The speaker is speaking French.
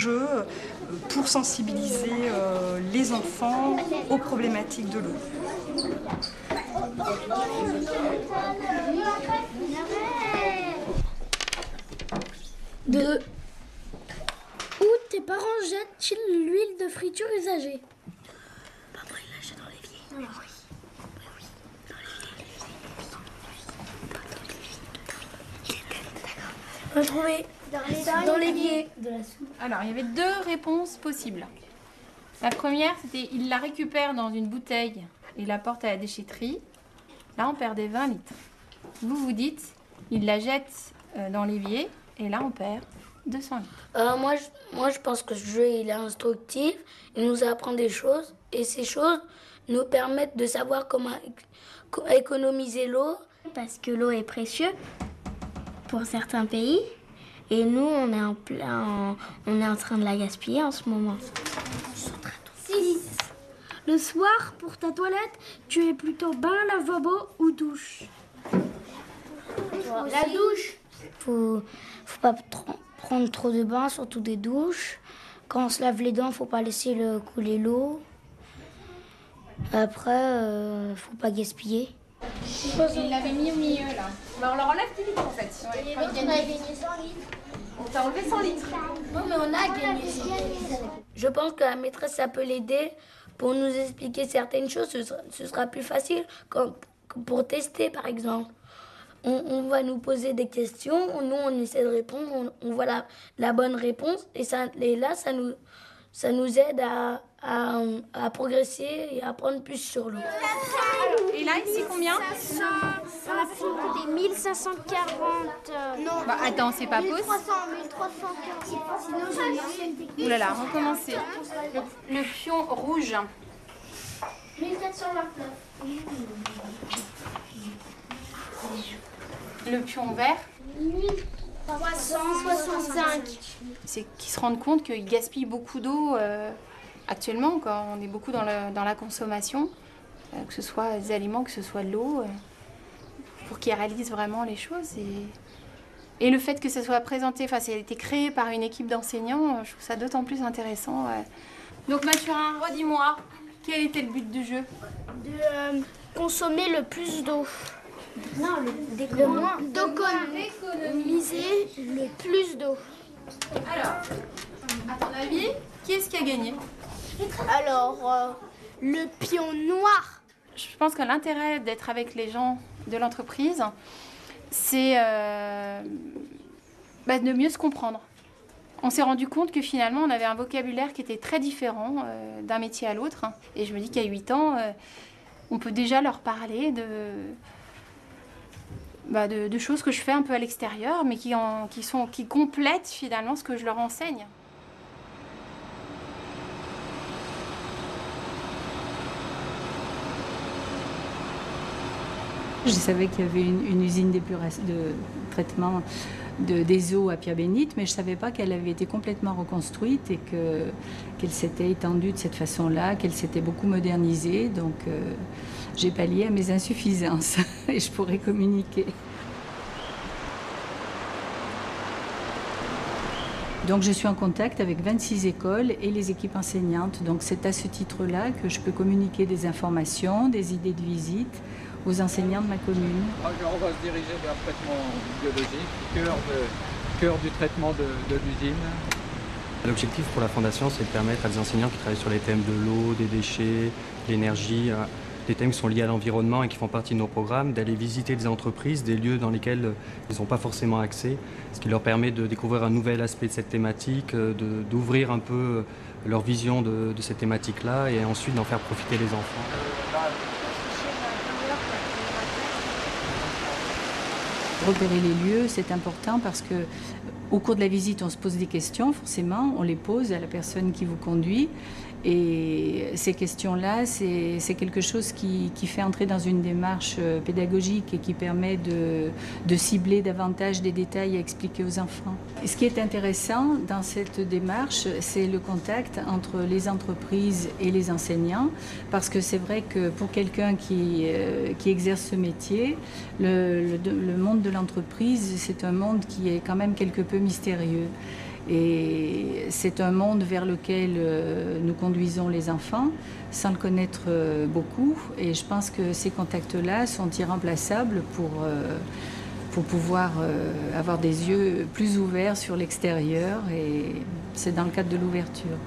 Jeu pour sensibiliser les enfants aux problématiques de l'eau. Deux. Où tes parents jettent-ils l'huile de friture usagée? Papa, il la jette dans l'évier. Oui. On a trouvé dans l'évier. Alors, il y avait deux réponses possibles. La première, c'était il la récupère dans une bouteille et la porte à la déchetterie. Là, on perdait 20 litres. Vous vous dites, il la jette dans l'évier et là, on perd 200 litres. Moi, je pense que ce jeu, il est instructif. Il nous apprend des choses. Et ces choses nous permettent de savoir comment économiser l'eau. Parce que l'eau est précieuse pour certains pays. Et nous, on est en train de la gaspiller en ce moment. 6. Le soir, pour ta toilette, tu es plutôt bain, lavabo ou douche? La douche. Faut pas prendre trop de bains, surtout des douches. Quand on se lave les dents, faut pas laisser couler l'eau. Après, faut pas gaspiller. Il l'avait mis au milieu là. Mais on leur enlève 10 litres en fait. Et l'autre, on a gagné 100 litres. On t'a enlevé 100 litres. Non, mais on a gagné 100 litres. Je pense que la maîtresse, ça peut l'aider pour nous expliquer certaines choses. Ce sera plus facile pour tester, par exemple. On va nous poser des questions, nous, on essaie de répondre, on voit la bonne réponse. Et là, ça nous aide à progresser et à apprendre plus sur l'eau. Et là, ici, combien? On a fait des 1540. Non. Bah attends, c'est pas possible. 1340. Sinon, Ouh là là, recommencer. Le pion rouge. 1429. Le pion vert. 1365. C'est qu'ils se rendent compte qu'ils gaspillent beaucoup d'eau actuellement, quand on est beaucoup dans la consommation, que ce soit des aliments, que ce soit de l'eau, pour qu'ils réalisent vraiment les choses. Et le fait que ça soit présenté, enfin, ça a été créé par une équipe d'enseignants, je trouve ça d'autant plus intéressant. Donc Mathurin, redis-moi, quel était le but du jeu? De consommer le plus d'eau. Non, d'économiser le plus d'eau. Alors, à ton avis, qui est-ce qui a gagné? Alors, le pion noir. Je pense que l'intérêt d'être avec les gens de l'entreprise, c'est de mieux se comprendre. On s'est rendu compte que finalement, on avait un vocabulaire qui était très différent d'un métier à l'autre. Et je me dis qu'à 8 ans, on peut déjà leur parler de choses que je fais un peu à l'extérieur, mais qui complètent finalement ce que je leur enseigne. Je savais qu'il y avait une usine de traitement des eaux à Pierre-Bénite, mais je ne savais pas qu'elle avait été complètement reconstruite et qu'elle s'était étendue de cette façon-là, qu'elle s'était beaucoup modernisée. Donc j'ai pallié à mes insuffisances et je pourrais communiquer. Donc je suis en contact avec 26 écoles et les équipes enseignantes. Donc c'est à ce titre-là que je peux communiquer des informations, des idées de visite aux enseignants de ma commune. On va se diriger vers le traitement biologique, cœur du traitement de l'usine. L'objectif pour la Fondation, c'est de permettre à des enseignants qui travaillent sur les thèmes de l'eau, des déchets, l'énergie, des thèmes qui sont liés à l'environnement et qui font partie de nos programmes, d'aller visiter des entreprises, des lieux dans lesquels ils n'ont pas forcément accès, ce qui leur permet de découvrir un nouvel aspect de cette thématique, d'ouvrir un peu leur vision de cette thématique-là et ensuite d'en faire profiter les enfants. Repérer les lieux, c'est important parce que au cours de la visite, on se pose des questions, forcément, on les pose à la personne qui vous conduit. Et ces questions-là, c'est quelque chose qui fait entrer dans une démarche pédagogique et qui permet de cibler davantage des détails à expliquer aux enfants. Et ce qui est intéressant dans cette démarche, c'est le contact entre les entreprises et les enseignants, parce que c'est vrai que pour quelqu'un qui exerce ce métier, le monde de l'entreprise, c'est un monde qui est quand même quelque peu mystérieux. Et c'est un monde vers lequel nous conduisons les enfants sans le connaître beaucoup. Et je pense que ces contacts-là sont irremplaçables pour pouvoir avoir des yeux plus ouverts sur l'extérieur. Et c'est dans le cadre de l'ouverture.